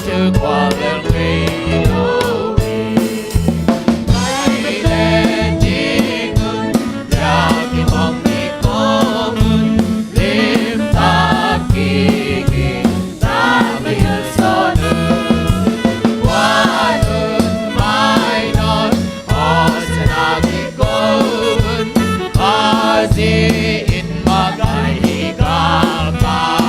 trước qua lên vì đâu hãy lên đi ngân ra khi mong đi có mừng lim ta kỳ kỳ ta bây giờ so nữa qua ơn mai nói họ sẽ là khi có ơn mà gì in mà cái cả cả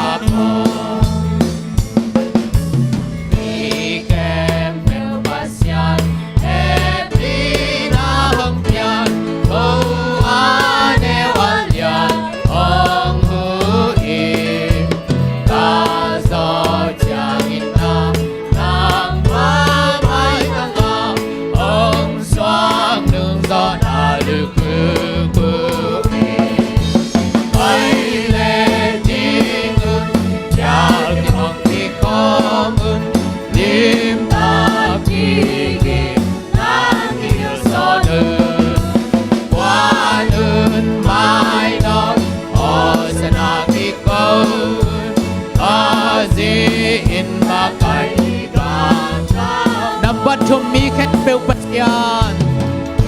Chum mi khen bêu pasian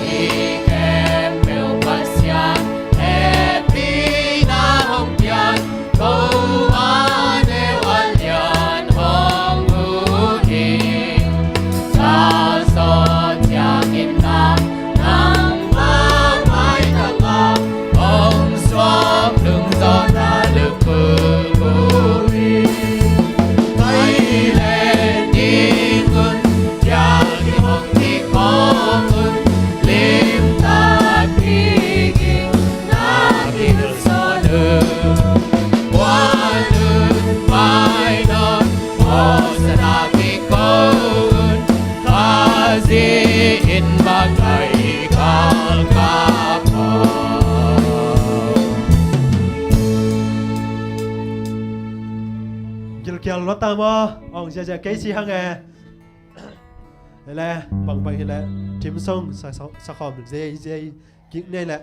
mi khen bêu pasian happy na hong pian câu ane wan lian hong hu hi sa so tiang in na nang ma mai ta nga hong xoang đừng gió ta được mơ mơ đi hãy lên đi ngân Kiều lót tam ông sẽ cái gì hăng à là bằng bằng là chim sông sa khom dây kính đây là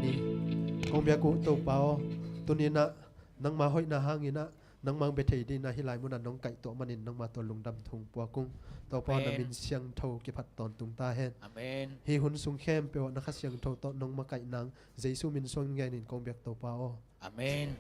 ni kong bia ku to pao tunina nang ma hoi na hangina nang mang bethei di na hilai mun nong kai to manin nang ma to lungdam thung pua kung to pa na min siang tho ki phat ton tung ta hen Amen. hi hun sung khem pe na kha siang tho to nong ma kai nang jesu min song ngai nin kong biak to pao Amen.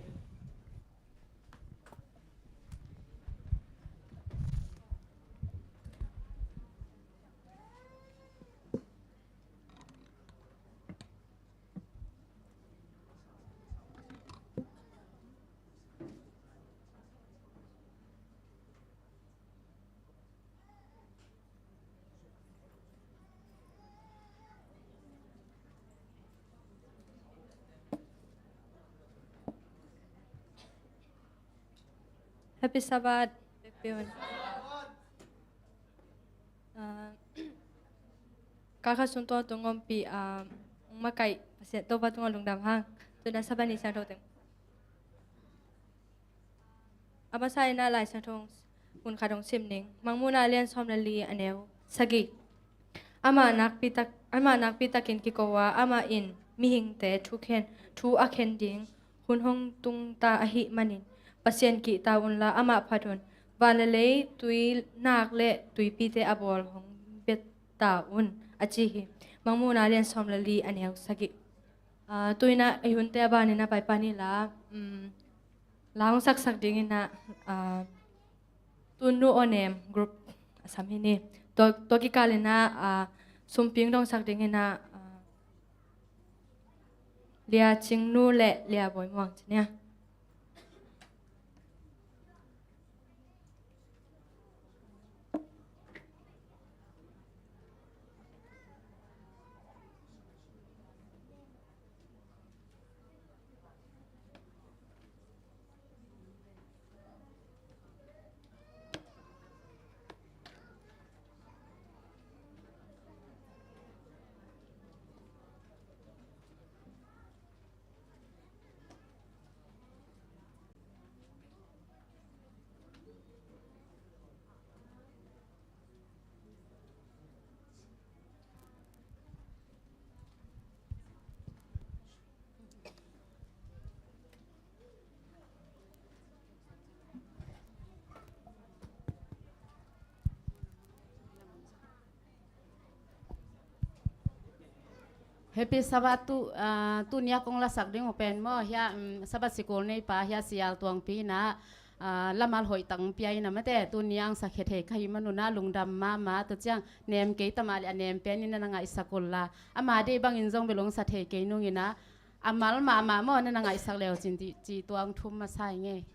Happy Sabbath, everyone. Kakak suntua tungom pi makai pasien toba tungom lungdam hang. Sudah sabar ni sang tong. Apa saya nak lai sang tong mun kadong simning. Mang muna lian som lali aneu sagi. Ama nak pitakin kikowa ama in mihing te thuken thu akhen ding hun hong tung ta ahi manin. Pasien ki taun la ama phaton valale tui nak le tui pite abol hong bet taun achi hi mangmuna len somlali aneu sagi tuina ihun te ba ni na pai pani la laung sak ding na tunu onem group asam hi ni to ki kalena sumping dong sak ding na lia chingnu le lia boy mong nya Happy Sabbath tu nia kong la sak ding open mo ya Sabbath sikol nei pa ya sial tuang pi na lamal hoi tang piai na mate tu niang sakhet he khai manuna lungdam ma to chang nem ke tamal anem pen in na ngai sakol la ama de bang in jong belong sa the ke nung ina amal ma mo na ngai sak leo chin ti chi tuang thum ma sai nge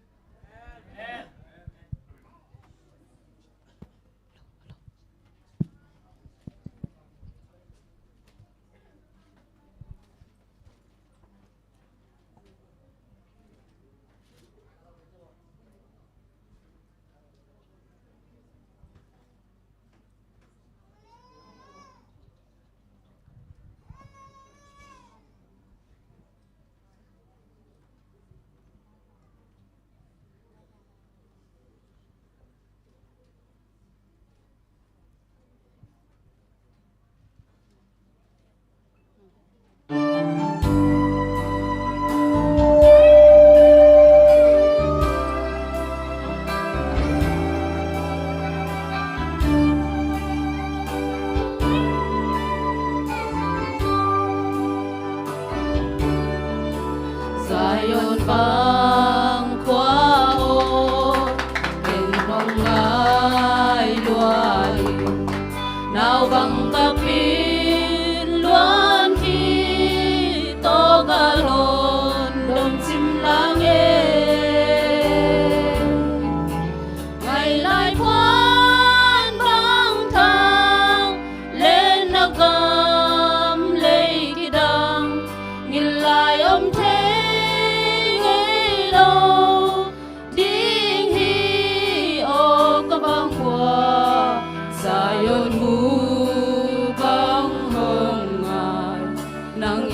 Zion vang qua ô tình không ai loài nào bằng các pin loan khi to cả lồn đồng chim lang ngày lại khoan vang thang lên nó gầm lấy cái đằng nhìn lại âm thế Zion mu bang hong ngai nang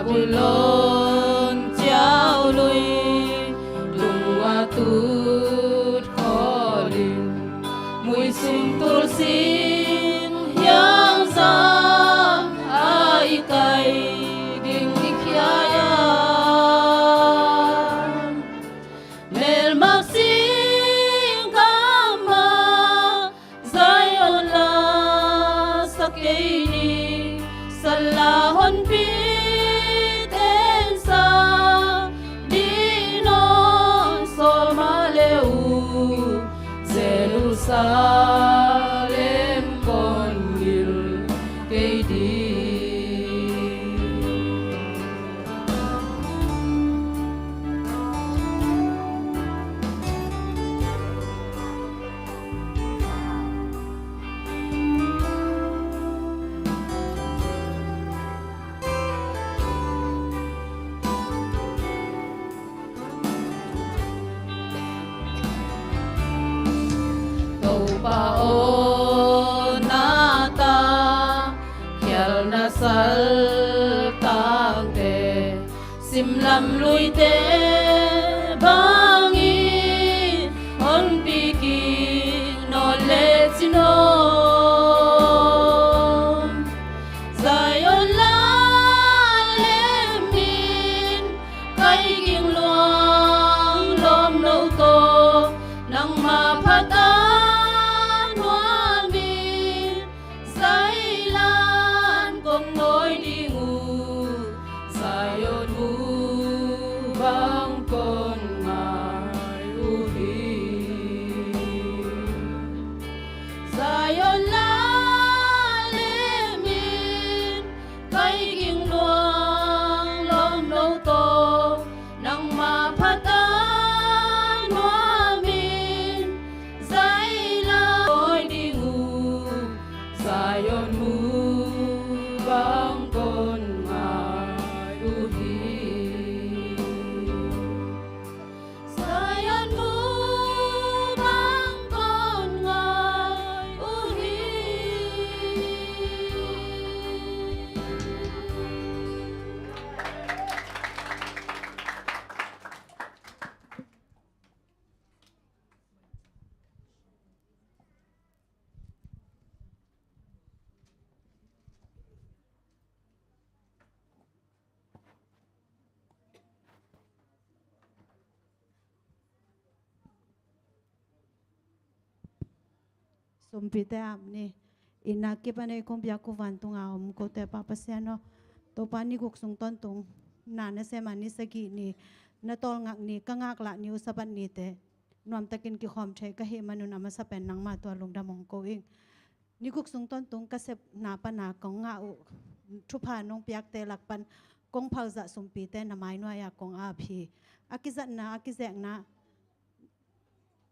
Babylon chao lui tung wa tut kholin paon nata khial na sal tang te sim lam lui te bangi on piki no le chino Zion la lemin kai ging luang lom no to nang mapatan wamin sai lan kong noi dingu Zion u bang kon ngai uhi Zion la lemin kai ging luang lom no to nang mapatan wamin sai la oi dingu Zion mu bang kon ngai uhi Zion mu bang kon ngai uhi Sumpite amni inaki panay kong biyak kuvan tung ahom ko te papaseno to pani kuk sung ton tung nana se mani sagi ni natol ngak ni kangak la ni usapan ni te nuam takin ki khom thai ka he manun ama sapen nang ma to lung damong ko ing ni kuk sung ton tung ka sep na pa na kong nga u thupa nong piak te lakpan kong phau za sumpite na mai no ya kong a phi akizat na akizek na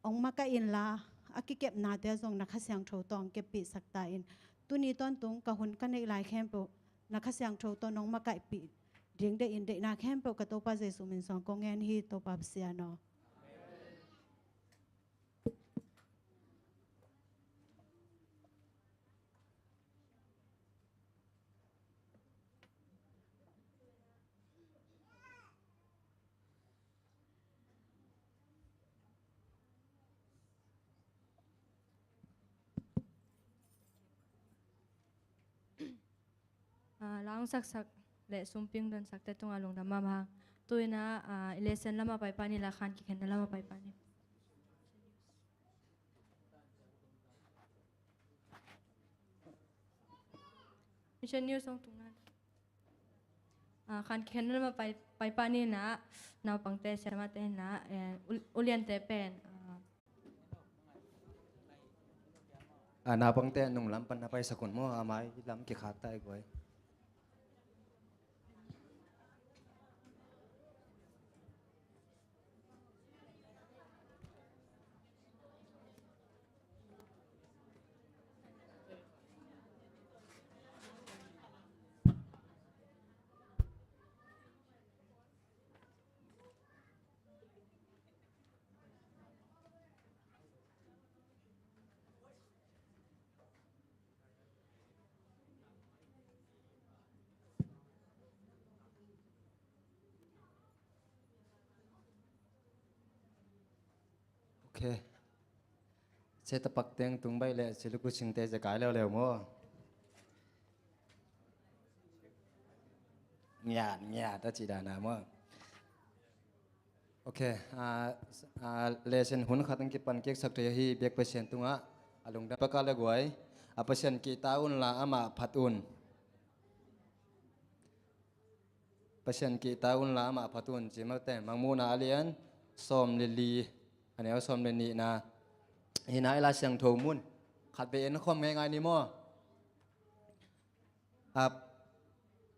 ong maka in la akikep na te zong nakasyang tho tong ke pi sakta in tuni ton tung ka hun ka nei lai khem po nakasyang tho to nong makai pi ding de in de na khem po ka to pa jesu min song kong en hi to pa sia no lang sak le sumping don sak te tung along na mamang tuwi na lesson lama pay pani la khan ki khen na lama pay pani mission news song tung na khan ki khen na lama pay pani na na pang te sama te na ulian te pen napang te nung lampan na pay sakun mo amay lam ki khata ay goy Okay. Sẽ tập bạc tiếng tung bay lệ sẽ lúc chừng tê sẽ cái leo leo mua. Nhà đã chỉ đàn nào mua. Okay. Lệ sen hun khát tăng kipan kiek sắc trời hi biếc pasien tung á. Alung đã bakal leo guai. Pasien kita un la ama phatun. Pasien kita un la ama phatun. Chỉ mặc tên mang mu na alien som lili. Anh em xóm lên nị na hiện nay là sang thầu muôn khát về nó không nghe ngay ni mò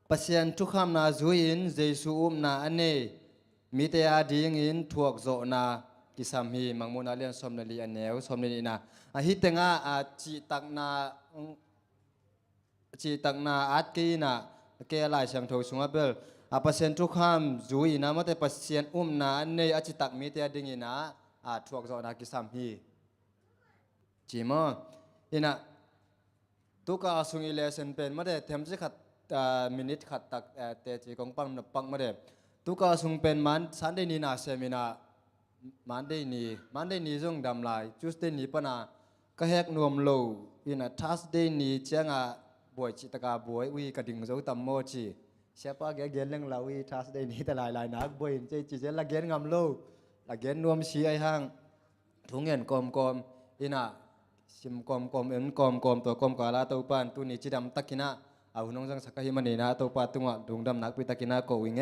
pasien chúc ham na zuin Jesu na anh ấy mi te a ding in thuộc dọ na kisam hi mang muôn alien xóm lên nị anh em xóm lên nị na hít tiếng chỉ tặng na át kia na kia lại sang thầu xuống apel pasien chúc ham zuin na mà te pasien na anh ấy chỉ tặng mi te a ding in na thuộc dọ na kisam hi จีมออินะตุกาสุงอิเลเซนเป็นมาเดเทมจิขัดมินิทขัดตักเตจีกองปังนับปังมาเดตุกาสุงเป็นมันสันเดนีนาเซมินามันเดนีจงดำลายจุสเดนีปนาก็แหกนวมโลอินะทัสเดนีเจ้าบวยจิตกาบวยวีกระดิ่งโจตัมโมจีเสียปะแกเกนเล่งลาวีทัสเดนีแต่ลายนักบวยเจจีเจละเกนงามโลละเกนนวมชีไอห้างทุ่งเงินกอมอินะสิมกอมเอ็นกอมตัวกอมกาลาตัวปานตัวนี้จีดำตักกินะเอาหุ่นจังสักหิมันนี่นะตัวปาตัวงะดวงดำนักปิตักกินะก็วิ่งไง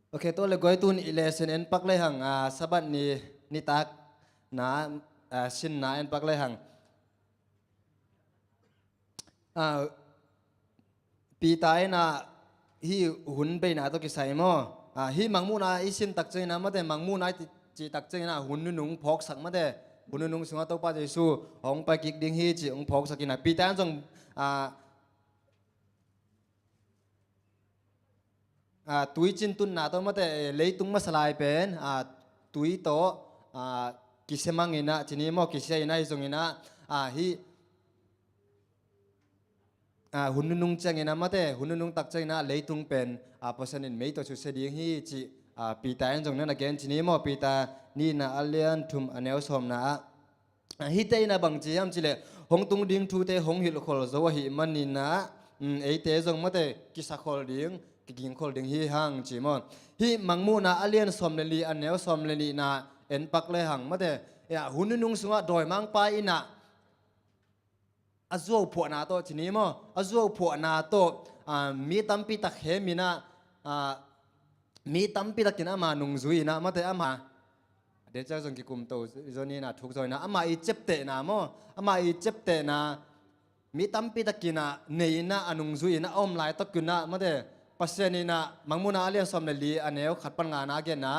โอเคตัวเลยก้อยตุนอิเลเซนเอ็นปักเลยหังสบัดนี้นิตักนะสินนะเอ็นปักเลยหังปีตายนะฮีหุ่นไปนะตัวกิใส่หม้อฮีมังมูนะอีสินตักเจนะมาแต่มังมูนะจีตักเจนะหุ่นนุ่งพอกสักมาแต่หุ่นนุ่งสงตัวป้าเจสูห้องไปกิกดิ้งฮีจีองพอกสักกินะปีตายจงตุยจินตุนนาตัวมาแต่เลยตุงมาสลายเป็นตุยโตกิเสมังอินะทีนี้มอกิเสอินะอิจงอินะฮีหุ่นนุ่งจังอินะมาแต่หุ่นนุ่งตักจังอินะเลยตุงเป็นภาษาเนี่ยไม่ตัวชุดเสียงฮีจีปีตาจงนั่นแกนทีนี้มอปีตานี่นะอัลเลียนทุมอันเอลสมนะฮีเตนะบางจียมจีเลหงตุงดิ้งทูเตหงหิลขอลโซวะหิมันนี่นะไอเตจงมาแต่กิสะขอลดิ้งกิงคนดึงฮีหังจีมอนฮีมังมูนาอเลียนสมเลลีอันเนวสมเลลีนาเอ็นปักเลยหังมาเดหุ่นนุ่งสงะดอยมังไปอินะอาจูผัวนาโตทีนี้มั้งอาจูผัวนาโตมีตั้มปีตักเฮมินะมีตั้มปีตักกินอามานุ่งจุยนะมาเดอามาเดี๋ยวจะส่งกิคุมโตจนี่นะทุกจอยนะอามาอีเจ็บเตนะมั้งอามาอีเจ็บเตนะมีตั้มปีตักกินนะเนยนะอนุงจุยนะอมลายตักกินนะมาเดปัสเซนีนะมังมุนาเลียนสมเลลีอันเนวขัดปัญงานาเกนนะ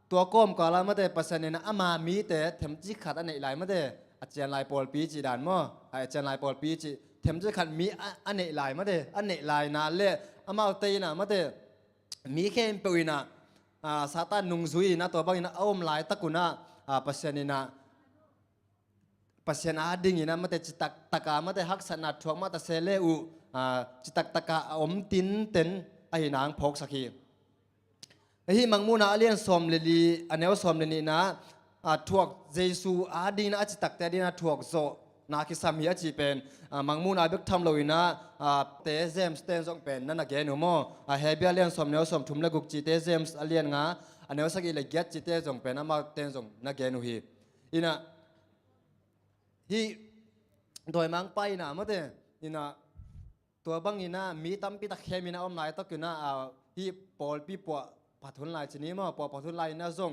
ตัวก้มก่อนละมาเดปัสเซนีนะอามามีแต่เทมจิขัดอันไหนไหลมาเดอาจารย์ลายปอลปีจีดานมั้งอาจารย์ลายปอลปีจีเทมจิขัดมีอันไหนไหลมาเดอันไหนไหลนาเล่อามาเตยนะมาเดมีแค่เปวินะซาตานนุงซุยนะตัวบางนะอมลายตะกุนะปัสเซนีนะปัสเซนาดิ่งนะมาเดจิตตะกามาเดฮักษณะทวงมาเดเซเลอุจิตตะกะอมตินเต็นไอ้นางพกสักทีไอ้ที่มังมูนาเลียนสมเลลีอันเนวสมเลนีนะถวกเยซูดีนะจิตตักแต่ดีนะถวกโซนาคิสามีอาจีเป็นมังมูนาเบิกทำเลยนะเตเซมสเตนซองเป็นนั่นนะแกนูโมเฮเบียเลียนสมเนวสมทุมเลกุกจิเตเซมส์เลียนงาอันเนวสักอีเลกียจิเตซองเป็นนั่นมาเตนซองนั่นแกนูฮีอินะฮีโดยมังไปนะมาเตอินะตัวบางอินะมีตั้มปีตะเคมีนะอมไลตะกุนะที่ปอลปีปัวปัทุนไลชนิดมั้งปัวปัทุนไลนะส่ง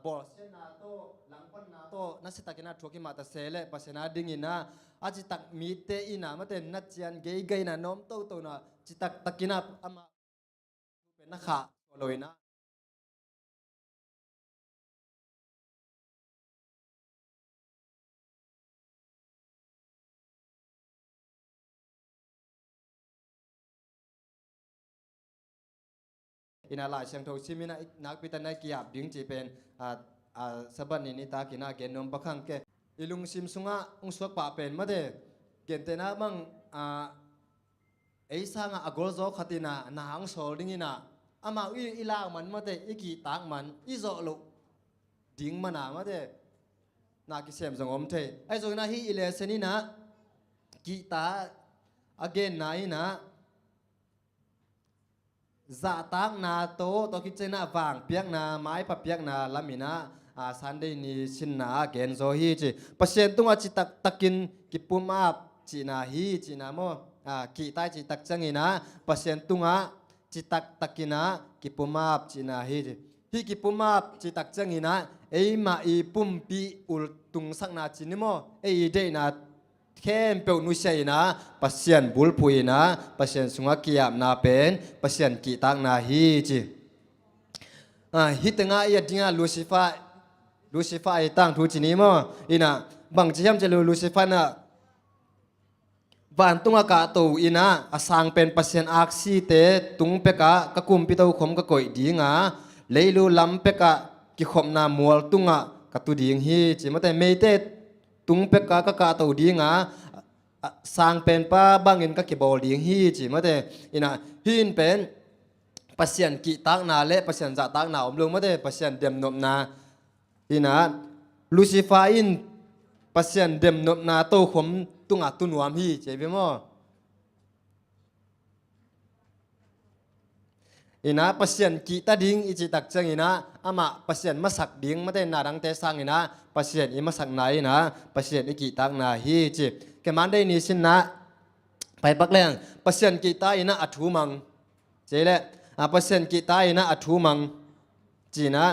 บอสเซนาโตหลังปันนาโตนัสตะกินะทุกิมาตะเซเลปัสนาดิ่งอินะอาจิตักมีเตอินะมาเตนัดเจียนเกยเกยนะน้อมโตโตนะจิตักตะกินะอามาเป็นนักข่าลอยนะอินาลาเชียงทองชิมินะนักพิจารณาเกียบดึงจีเป็นสบันนิตากินาเกนนมประคังเกอิลุงซิมสุงะองสวกป่าเป็นมาเดเกนเตนะมังไอซังอากอลโซขัดินะนางโซลิงินะอามาอีลามันมาเดอีกีตากมันอีโซลุดิ้งมันนะมาเดนากิเซมสงอมเทไอโซนะฮีอิเลเซนีนะกีตาอเกนนายนะจะตักนาโตตัวคิดเจน่าวางเปียกนาไม้ปะเปียกนาลามินะสันเดนีชินนาเกนโซฮีจีเปอร์เซ็นต์ตรงอาจิตักกินกิปุมาจีนาฮีจีนาโมกีตาจิตักจังอินะเปอร์เซ็นต์ตรงอาจิตักกินะกิปุมาจีนาฮีจีฮีกิปุมาจิตักจังอินะเอมาอีปุ่มปีอุลตุงสักนาจินิโมเอเดนาเข้มเปนุเสียนะปัสเซียนบุลพุยนะปัสเซียนสุงกียบนาเป็นปัสเซียนกีตักนาฮีจีฮิตงาเอียดงาลูซิฟาไอตั้งทูจีนี้มั้งอินะบางทียามจะลูซิฟานะวันตุงอากาศตัวอินะอาสังเป็นปัสเซียนอักซีเตตุงเปกะกะกุมปิตาวขมกะก่อยดีงาเลยลูลำเปกะกิขมนามัวตุงะ กตุดิงฮีจิมาแต่เมเตตุงเป็กกะตัวดิงสร้างเป็นป้าบางเงินก็เก็บบอลดิงฮีจิมาแต่อินะหินเป็นปัสยันกิตักนาเละปัสยันจะตักนาอมลงมาแต่ปัสยันเดมนมนาอินะลูซิฟาอินปัสยันเดมนมนาโตขมตุงตุนวามฮีเจ็บมั้ยอินะปัสยันกิตาดิงอิจิตักจังอินะอามาปัสยันมาสักดิงมาแต่นาดังเตสังอินะปัสยันอิมาสักไหนนะปัสยันอิกิตักนาฮีจิแกมันได้นิสินนะไปปักแรงปัสยันกิตาอินะอัฐุมังเจเลปัสยันกิตาอินะอัฐุมังจีนะ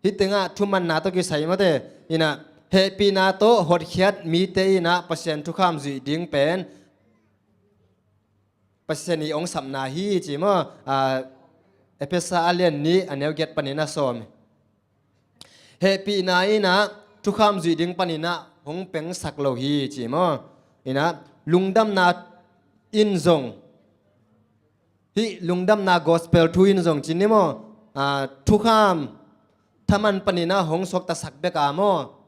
ฮิตงะทุมันนาโตกิใส่มาเตอินะเฮปีนาโตหดเขียดมีเตอินะปัสยันทุกคำจุดิงเป็นปัสยันองสัมนาฮีจีมเอเปซาอาเลียนนี้อันเนี้ยเก็ตปนินาสอมเฮปีนาอินะทุกคำจุดิงปนินาหงเป็งสักโลฮีจีมอินะลุงดำนาอินซงฮิลุงดำนากอสเปลทูอินซงจีนี่มทุกคำถ้ามันปนินาหงสกตะสักเบกาม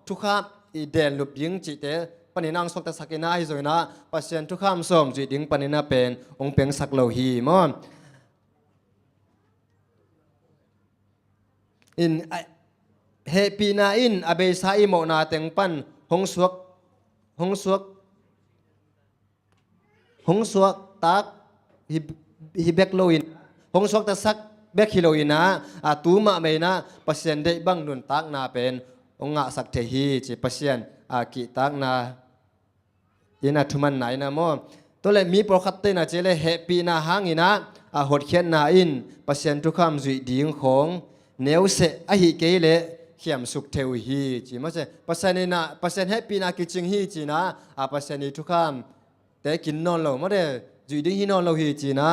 ทุกคำอีเดนลุบยิงจิเตปนินางสกตะสักอินาฮิโซอินะปัสยันทุกคำสมจุดิงปนินาเป็นองเป็งสักโลฮีมอินเฮปีนาอินอเบซาอิโมนาเต็งปันหงสวกตักฮิเบกโลอินหงสวกตะสักเบกฮิโลอินะตูมาเมนะปัสยันได้บังนุนตักนาเป็นองะสักเทฮีจิปัสยันกิตักนาอินะทุมันไหนนะโมตัวเลยมีโปรคัตเตนะเจเลเฮปีนาหางอินะหดเขียนนาอินปัสยันทุกคำจุยดิ่งของเนวเสอหิเกเลเขียมสุกเทวฮีจิมาเจปัสยันนะปัสยันเฮปีนากิจิงฮีจีนะปัสยันทุกคำแต่กินนอนเราไม่ได้จุดดิ้งหินอนเราฮีจีนะ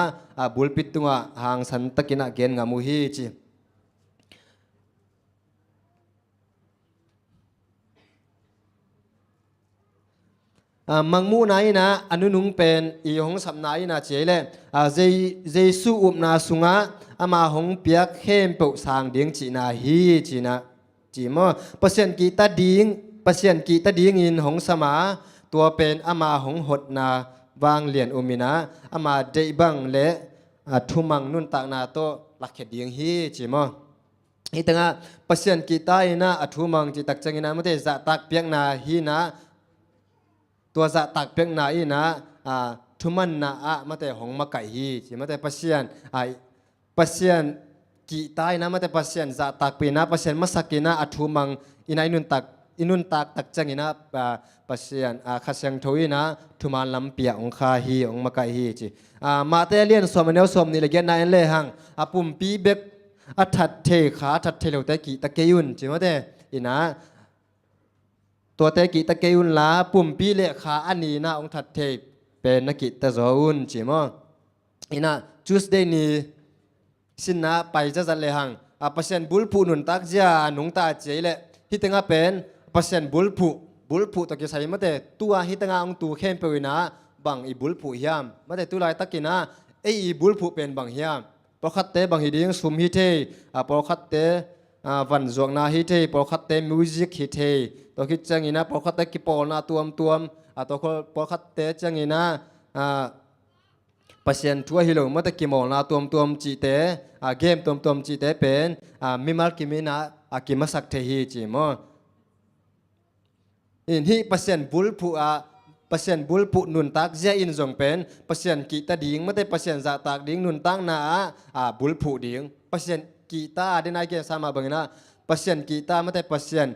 บุลปิดตัวหางสันตะกินะเกณฑ์งามูฮีจีมังมูนายนะอนุนุงเป็นอีหงสัมนายนะเจเลเจสูอุบนาสุงะอามาหงเปียกเข้มปุสางเดียงจีนาฮีจีนะจีมอเปอร์เซ็นต์กีตาดิ้งเปอร์เซ็นต์กีตาดิ้งอินหงสมาตัวเป็นอามาหงหดนาวางเหรียญอุมินะอามาเดบังเละทุมังนุนตากนาโตหลักเขดเดียงฮีจีมออีตั้งเปอร์เซ็นต์กีตาอินะทุมังจีตักจังอินะไม่ได้จะตักเปียกนาฮีนะตัวจะตักเปียกนาอีนะทุมันนามาแต่หงมาไก่ฮีจีมาแต่เปอร์เซ็นต์กีตาอินะมาแต่เปอร์เซ็นต์จะตักปีนะเปอร์เซ็นต์มาสักกินะทุมังอินะอินุนตักจังอินะปัสยันขัดเสียงทวีนะทุมาลำเปียองคาฮีองมาไกฮีจีมาเตเลียนสมเนลสมนี่เลยแกนายเลหังปุ่มปีเบกทัดเทขาทัดเทเลวตะกี้ตะเกยุนจีมาเตอินะตัวตะกี้ตะเกยุนลาปุ่มปีเลขาอันนี้นะองทัดเทเป็นนักกิตะโจอุนจีมาอินะจูสเดนีสินนะไปจะจัดเลหังปัสยันบุลพูนุนตักเจียนุงตาเจเลฮิตงาเป็นปัสยันบุลพูตะกี้ใส่มาแต่ตัวฮิตงาองตัวเข้มไปวินะบางอีบุลผูเฮียมมาแต่ตัวลายตะกี้นะอีบุลผูเป็นบางเฮียมพอคัดเตบางฮิดิ้งสุมฮิเทพอคัดเตวันจวงนาฮิเทพอคัดเตมิวสิกฮิเทตัวคิดจังอีนะพอคัดเตกิปอลนาตัวตัวพอคัดเตจังอีนะปัสยันทัวฮิโลมาแต่กิมอลนาตัวจีเตเกมตัวจีเตเป็นมิมัลกิมินะกิมาสักเทฮีจีมออินฮีปัสยันบุลผูนุนตักเจอินจงเป็นปัสยันกีตาดิ้งไม่ได้ปัสยันจะตักดิ้งนุนตักนาบุลผูดิ้งปัสยันกีตาได้นายเกษามาบังนะปัสยันกีตาไม่ได้ปัสยัน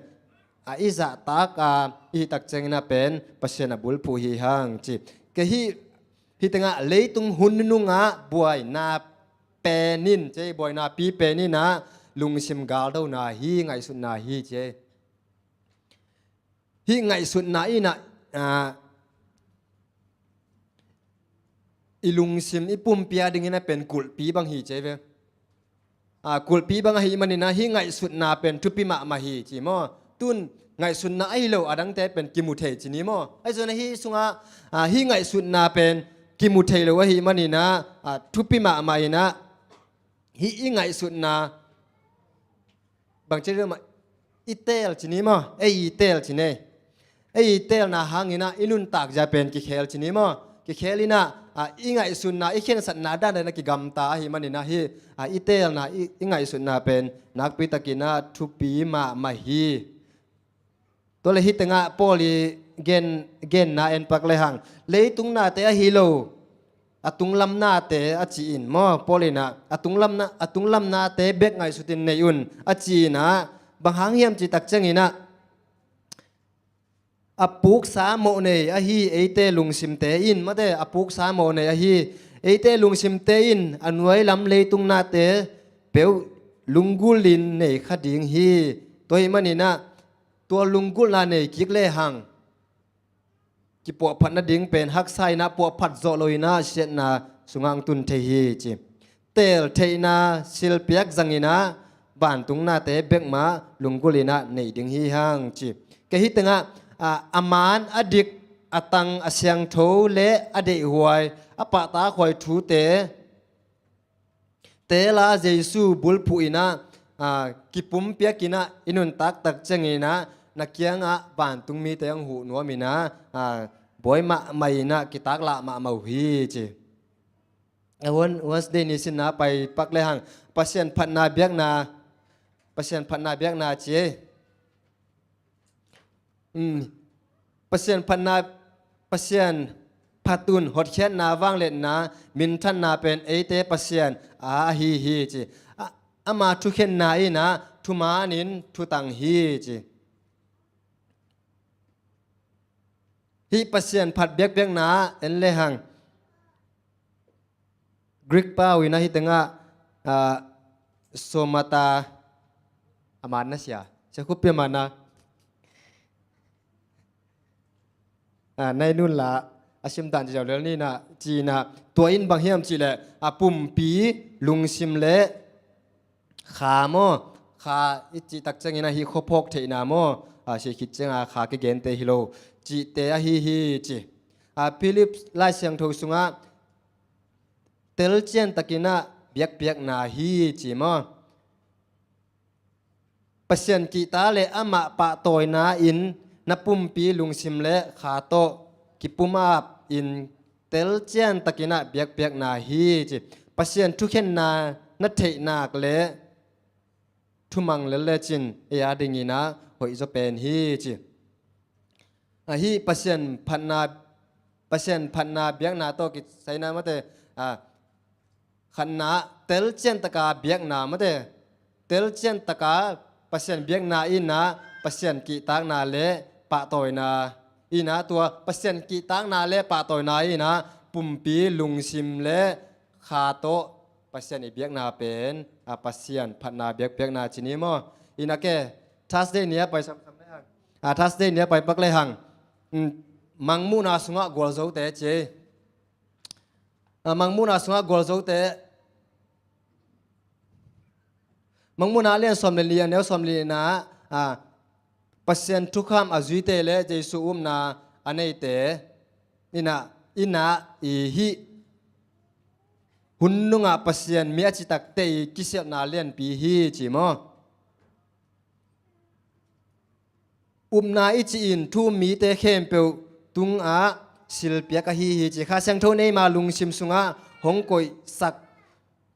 อิจะตักอีตักเจงนะเป็นปัสยันบุลผูฮีหังจีก็ฮีตั้งเลยตุงหุ่นนุงบวยนาเปนินเจบวยนาปีเปนินนะลุงซิมกาลดาวนาฮีไงสุดนาฮีเจฮีไงสุดนาอีนะอีลุงซิมอีปุ่มเปียดึงนะเป็นกุลปีบางฮีเจเวกุลปีบางฮีมันนี่นะฮีไงสุดนาเป็นทุปิมาฮีจีมอตุนไงสุดนาไอโลอดังแต่เป็นกิมุเทจีนี้มอไอส่วนฮีสุงฮีไงสุดนาเป็นกิมุเทโลวะฮีมันนี่นะทุปิมาฮีนะ hi ingai sut na bang chiri ma itel chini mo ei itel chine ei itel na hangina inun tak ja pen ki khel chini mo ki khelina ingai sun na ikhen sat na dan na ki gam ta hi manina hi itel na ingai sun na pen nak pi takina thupi ma hi to le hi tanga poli gen na en pak le hang le tung na te hi lo atung lam na te achi in mo polina atung lam na te bek ngai sutin nei un achi na bang hang hiam chi tak changina apuk sa mo nei a hi eite lungsim te in mate apuk sa mo nei a hi eite lungsim te in anuai lam le tung na te peu lungulin nei khading hi toi manina tua lungul na nei kik le hang ki po phat na ding pen hak sai na po phat zo loina set na sungang tun the hi chi tel theina sil piak zangina ban tung na te bek ma lungulina nei ding hi hang chi ke hi tanga aman adik atang asyang tho le ade huai apa ta khoi thu te la jesu bul phuina kipum piakina inun tak chengina nakianga ban tung mi teng hu no mina boy ma mai na kitak la ma mau hi chi once day ni sin na pai pak le hang pasien phat na biak na chi pasien patun hot khen na wang let na min than na pen eite pasien hi chi ama thu khen na ina thu ma nin thu tang hi chi hi pasien phat biak na en le hang Greek pa wina hi tanga somata amana sia se khu pe mana nay nun la asim dan jaw le ni na chi na to in bang hiam chi le pum pi lung sim le kha mo kha ichi tak changina hi khopok theina mo se khit changa kha ke gen te hilo chi te hi chi Philip lai siang tho sunga tel chen takina biak na hi chi mo pasien ki ta le ama pa toy na in na pum pi lung sim le kha to ki puma in tel chen takina biak na hi chi pasien thu khen na thei nak le thu mang le chin ya dingina hoi zo pen hi chi hi pasien phanna biak na to ki saina mate khanna tel chen taka biak na mate tel chen taka pasien biak na ina pasien ki tak na le pa toy na ina tua pasien ki tak na le pa toy na ina pumpi lungsim le kha to pasien i biak na pen pasien phanna biak na chini mo ina ke Thursday nia pai sam le hang Thursday nia pai pak le hang mangmu na sunga gol zo te che mangmu na sunga gol zo te mangmu na len som le lia ne som le na pasien thukham azui te le jesu na anei te ina i hi hunnunga pasien mi achi tak te kisel na len pi hi chi mo na ichi in thu mi te khem pe tung silpia ka hi chi kha sang tho nei ma lung sim sunga hong koi sak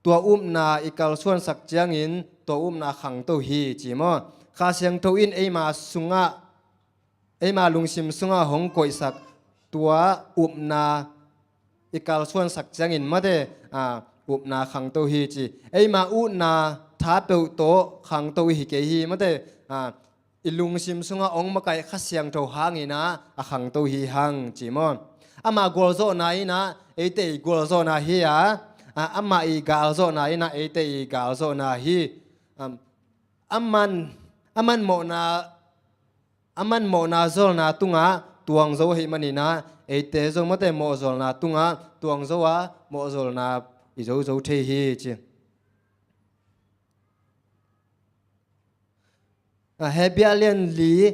tua na ikal suan sak chiang in to na khang to hi chi mo kha sang tho in ei ma sunga ei ma lung sim sunga hong koi sak tua na ikal suan sak chiang in ma de na khang to hi chi ei ma na tha pe to khang to hi ke hi ma de ilung sim sunga ong makai khasyang tho hangina akhang to hi hang chi mo ama golzo na ina ete golzo na hi ama I galzo na ina ete galzo na hi aman mo na zol na tunga tuang zo hi manina ete zo mate mo zol na tunga tuang zo mo zol na I zo the hi chi Hebialian li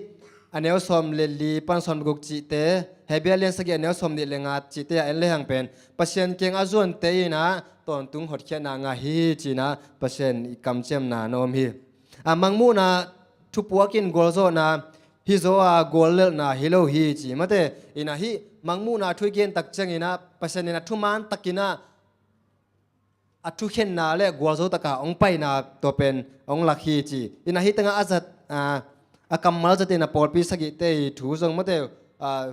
aneo som le li pan som guk chi te เฮเบียเลียนสเกเนลสมดิเลงาจิเตเอเลหังเป็นเปอร์เซ็นต์เก่งอาจวนเตยนะตอนตุงหดเขียนางาฮีจีนะเปอร์เซ็นต์กำเจมนาโนมฮีมังมูนะทุปัวกินกอลโซนะฮิโซอากอลเลนะฮิโลฮีจีมาเตอินะฮีมังมูนะทุยเกนตักจังอินะเปอร์เซ็นต์นะทุมันตักินะอัทุเข็นนาเลกอลโซตะกาองไปนะตัวเป็นองลักฮีจีอินะฮีตั้งอาจัดอากัมมัลจะเตนะปอลปีสกิเตถูซงมาเต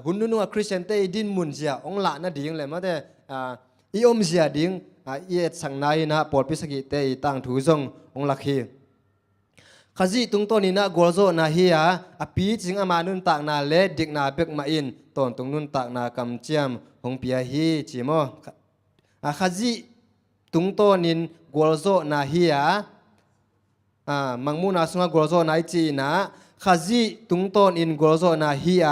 หุ่นนุ่งคริสเตียนเตดินมุนเสียองละนะดิ่งเลยมาเตอีอมเสียดิ่งเอียดสังนายนะปอลพิสกิเตตั้งถูซงองลักฮีขจิตุงต้นนี้นะกอลโซนะเฮียปีจิงอามานุนตากนาเลดิกนาเบกมาอินตอนตุงนุนตากนากำเจียมหงเปียฮีจิโมขจิตุงต้นนี้กอลโซนะเฮียมังมูนาสุงกอลโซนะจีนะขจิตุงต้นอินกอลโซนะเฮีย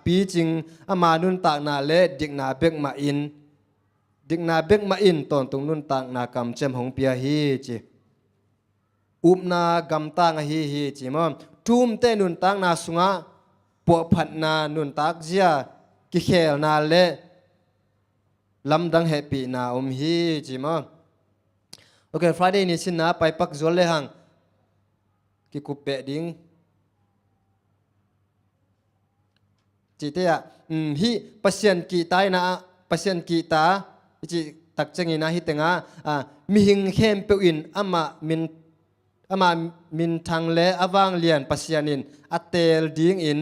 ปีจิงอามานุนตากนาเลดิกนาเบกมาอินดิกนาเบกมาอินตอนตุงนุนตากนากำเจียมหงเปียฮีจิอุปนากำตางฮีฮีจิมทุ่มเตนุนตางนาสุงะปวพัดนานุนตากเจียกิเคลนาเลลำดังเฮปีนาฮีจิมโอเค Friday นี้สินะไปปักจวลเลยหังกิคุเปดิ้งจิตยฮีปัสยันกีตายนะปัสยันกีตาจิตักจังอินะฮิตงะมีหิงเข้มเปอินอามามินทางเลอวางเลียนปัสยานินอัตเตลดิ้งอิน